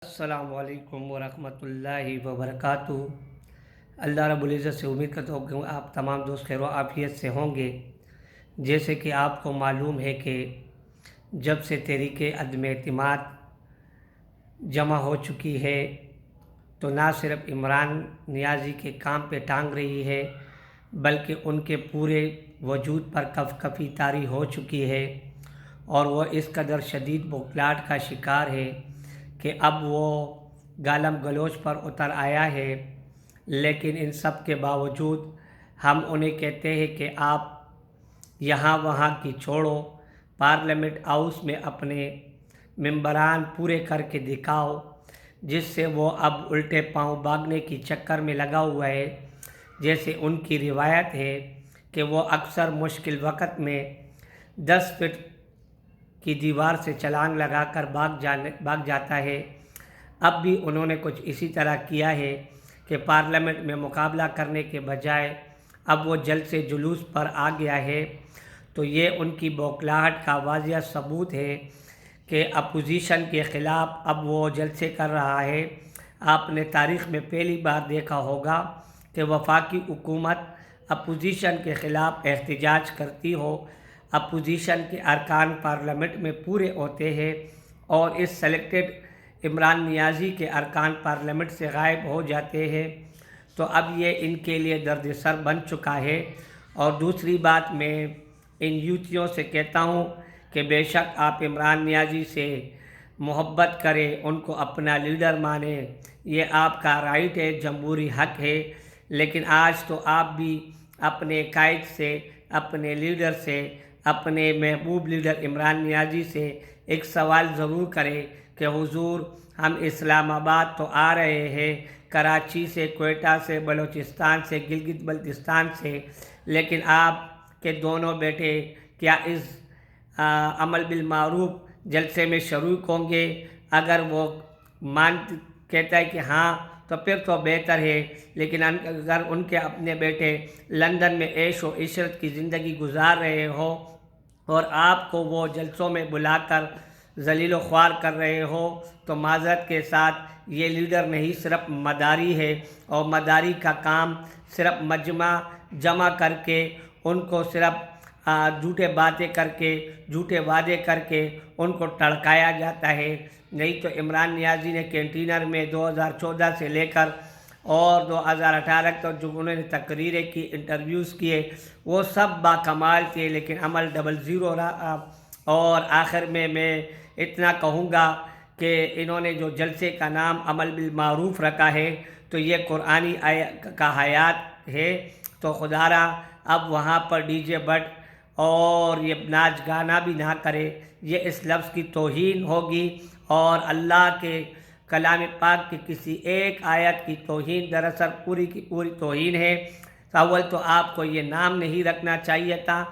السلام علیکم ورحمۃ اللہ وبرکاتہ۔ اللہ رب العزت سے امید کرتا ہوں کہ آپ تمام دوست خیر و عافیت سے ہوں گے۔ جیسے کہ آپ کو معلوم ہے کہ جب سے تحریک عدم اعتماد جمع ہو چکی ہے تو نہ صرف عمران نیازی کے کام پہ ٹانگ رہی ہے بلکہ ان کے پورے وجود پر کف کفی طاری ہو چکی ہے، اور وہ اس قدر شدید بوکھلاہٹ کا شکار ہے کہ اب وہ گالم گلوچ پر اتر آیا ہے۔ لیکن ان سب کے باوجود ہم انہیں کہتے ہیں کہ آپ یہاں وہاں کی چھوڑو، پارلیمنٹ ہاؤس میں اپنے ممبران پورے کر کے دکھاؤ، جس سے وہ اب الٹے پاؤں بھاگنے کی چکر میں لگا ہوا ہے۔ جیسے ان کی روایت ہے کہ وہ اکثر مشکل وقت میں 10 فٹ کی دیوار سے چھلانگ لگا کر بھاگ جاتا ہے۔ اب بھی انہوں نے کچھ اسی طرح کیا ہے کہ پارلیمنٹ میں مقابلہ کرنے کے بجائے اب وہ جلسے جلوس پر آ گیا ہے۔ تو یہ ان کی بوکھلاہٹ کا واضح ثبوت ہے کہ اپوزیشن کے خلاف اب وہ جلسے کر رہا ہے۔ آپ نے تاریخ میں پہلی بار دیکھا ہوگا کہ وفاقی حکومت اپوزیشن کے خلاف احتجاج کرتی ہو۔ اپوزیشن کے ارکان پارلیمنٹ میں پورے ہوتے ہیں اور اس سلیکٹڈ عمران نیازی کے ارکان پارلیمنٹ سے غائب ہو جاتے ہیں۔ تو اب یہ ان کے لیے درد سر بن چکا ہے۔ اور دوسری بات، میں ان یوتھیوں سے کہتا ہوں کہ بے شک آپ عمران نیازی سے محبت کریں، ان کو اپنا لیڈر مانیں، یہ آپ کا رائٹ ہے، جمہوری حق ہے۔ لیکن آج تو آپ بھی اپنے قائد سے، اپنے لیڈر سے، اپنے محبوب لیڈر عمران نیازی سے ایک سوال ضرور کریں کہ حضور، ہم اسلام آباد تو آ رہے ہیں، کراچی سے، کوئٹہ سے، بلوچستان سے، گلگت بلتستان سے، لیکن آپ کے دونوں بیٹے کیا اس عمل بالمعروف جلسے میں شریک ہوں گے؟ اگر وہ کہتا ہے کہ ہاں تو پھر تو بہتر ہے، لیکن اگر ان کے اپنے بیٹے لندن میں عیش و عشرت کی زندگی گزار رہے ہو اور آپ کو وہ جلسوں میں بلا کر ذلیل و خوار کر رہے ہو، تو معذرت کے ساتھ یہ لیڈر نہیں، صرف مداری ہے، اور مداری کا کام صرف مجمع جمع کر کے ان کو صرف جھوٹے باتیں کر کے، جھوٹے وعدے کر کے ان کو ٹڑکایا جاتا ہے۔ نہیں تو عمران نیازی نے کینٹینر میں 2014 سے لے کر اور 2018 تک جو انہوں نے تقریریں کی، انٹرویوز کیے، وہ سب باکمال تھے، لیکن عمل 00 رہا۔ اور آخر میں اتنا کہوں گا کہ انہوں نے جو جلسے کا نام عمل بالمعروف رکھا ہے تو یہ قرآنی کا حیات ہے، تو خدا را اب وہاں پر ڈی جے بٹ اور یہ ناچ گانا بھی نہ کرے، یہ اس لفظ کی توہین ہوگی اور اللہ کے کلام پاک کی کسی ایک آیت کی توہین دراصل پوری کی پوری توہین ہے۔ اول تو آپ کو یہ نام نہیں رکھنا چاہیے تھا،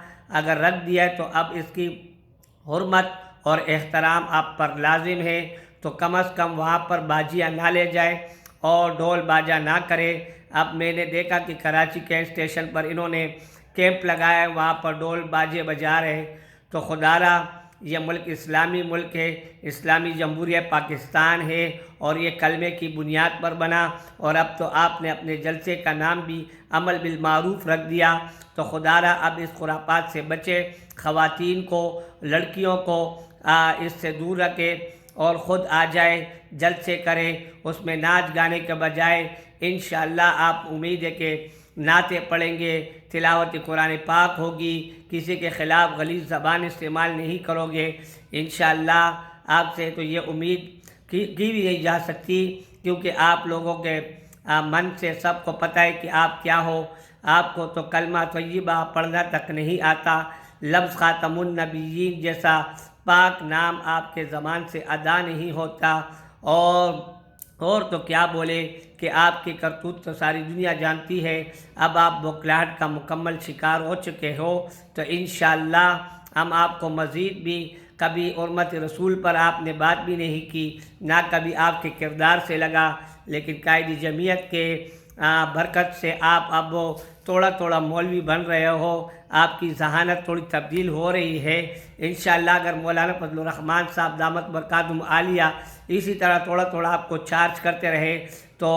اگر رکھ دیا ہے تو اب اس کی حرمت اور احترام آپ پر لازم ہے، تو کم از کم وہاں پر باجیاں نہ لے جائے اور ڈھول باجا نہ کرے۔ اب میں نے دیکھا کہ کراچی کے اسٹیشن پر انہوں نے کیمپ لگایا ہے، وہاں پر ڈھول باجے بجا رہے ہیں۔ تو خدا را یہ ملک اسلامی ملک ہے، اسلامی جمہوریہ پاکستان ہے، اور یہ کلمے کی بنیاد پر بنا، اور اب تو آپ نے اپنے جلسے کا نام بھی عمل بالمعروف رکھ دیا۔ تو خدا را اب اس خرافات سے بچے، خواتین کو، لڑکیوں کو اس سے دور رکھے اور خود آ جائے، جلسے کرے، اس میں ناچ گانے کے بجائے انشاءاللہ آپ امید ہے کہ نعتیں پڑھیں گے، تلاوت قرآن پاک ہوگی، کسی کے خلاف غلیظ زبان استعمال نہیں کرو گے۔ انشاءاللہ آپ سے تو یہ امید کی بھی نہیں جا سکتی، کیونکہ آپ لوگوں کے من سے سب کو پتہ ہے کہ آپ کیا ہو۔ آپ کو تو کلمہ طیبہ پڑھنا تک نہیں آتا، لفظ خاتم النبیین جیسا پاک نام آپ کے زبان سے ادا نہیں ہوتا، اور تو کیا بولے کہ آپ کی کرتوت تو ساری دنیا جانتی ہے۔ اب آپ بوکھلاہٹ کا مکمل شکار ہو چکے ہو، تو انشاءاللہ ہم آپ کو مزید بھی، کبھی حرمت رسول پر آپ نے بات بھی نہیں کی، نہ کبھی آپ کے کردار سے لگا، لیکن قائد جمعیت کے برکت سے آپ اب تھوڑا تھوڑا مولوی بن رہے ہو۔ آپ کی ذہانت تھوڑی تبدیل ہو رہی ہے۔ انشاءاللہ اگر مولانا فضل الرحمان صاحب دامت برکاتہم عالیہ اسی طرح تھوڑا تھوڑا آپ کو چارج کرتے رہے تو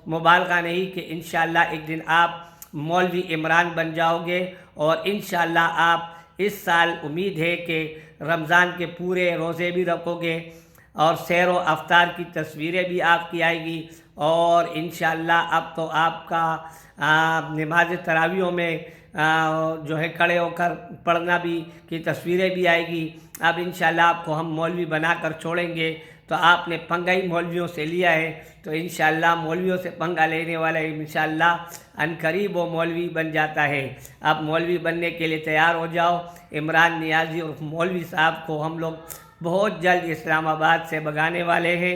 مبالغہ نہیں کہ انشاءاللہ ایک دن آپ مولوی عمران بن جاؤ گے، اور انشاءاللہ آپ اس سال امید ہے کہ رمضان کے پورے روزے بھی رکھو گے، اور سیر و افطار کی تصویریں بھی آپ کی آئے گی، اور انشاءاللہ اب تو آپ کا نماز تراویحوں میں جو ہے کھڑے ہو کر پڑھنا بھی کی تصویریں بھی آئے گی۔ اب انشاءاللہ آپ کو ہم مولوی بنا کر چھوڑیں گے، تو آپ نے پنگا ہی مولویوں سے لیا ہے، تو انشاءاللہ مولویوں سے پنگا لینے والا انشاءاللہ عنقریب وہ مولوی بن جاتا ہے۔ اب مولوی بننے کے لیے تیار ہو جاؤ۔ عمران نیازی اور مولوی صاحب کو ہم لوگ بہت جلد اسلام آباد سے بھگانے والے ہیں،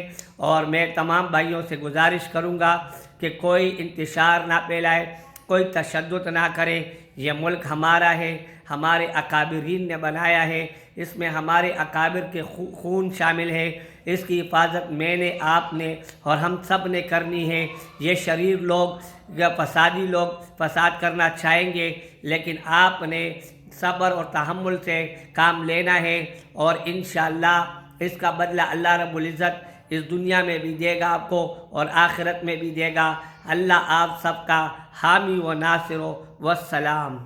اور میں تمام بھائیوں سے گزارش کروں گا کہ کوئی انتشار نہ پھیلائے، کوئی تشدد نہ کرے۔ یہ ملک ہمارا ہے، ہمارے اکابرین نے بنایا ہے، اس میں ہمارے اکابر کے خون شامل ہے، اس کی حفاظت میں نے، آپ نے اور ہم سب نے کرنی ہے۔ یہ شریر لوگ یا فسادی لوگ فساد کرنا چاہیں گے، لیکن آپ نے صبر اور تحمل سے کام لینا ہے، اور انشاءاللہ اس کا بدلہ اللہ رب العزت اس دنیا میں بھی دے گا آپ کو، اور آخرت میں بھی دے گا۔ اللہ آپ سب کا حامی و ناصر ہو۔ والسلام۔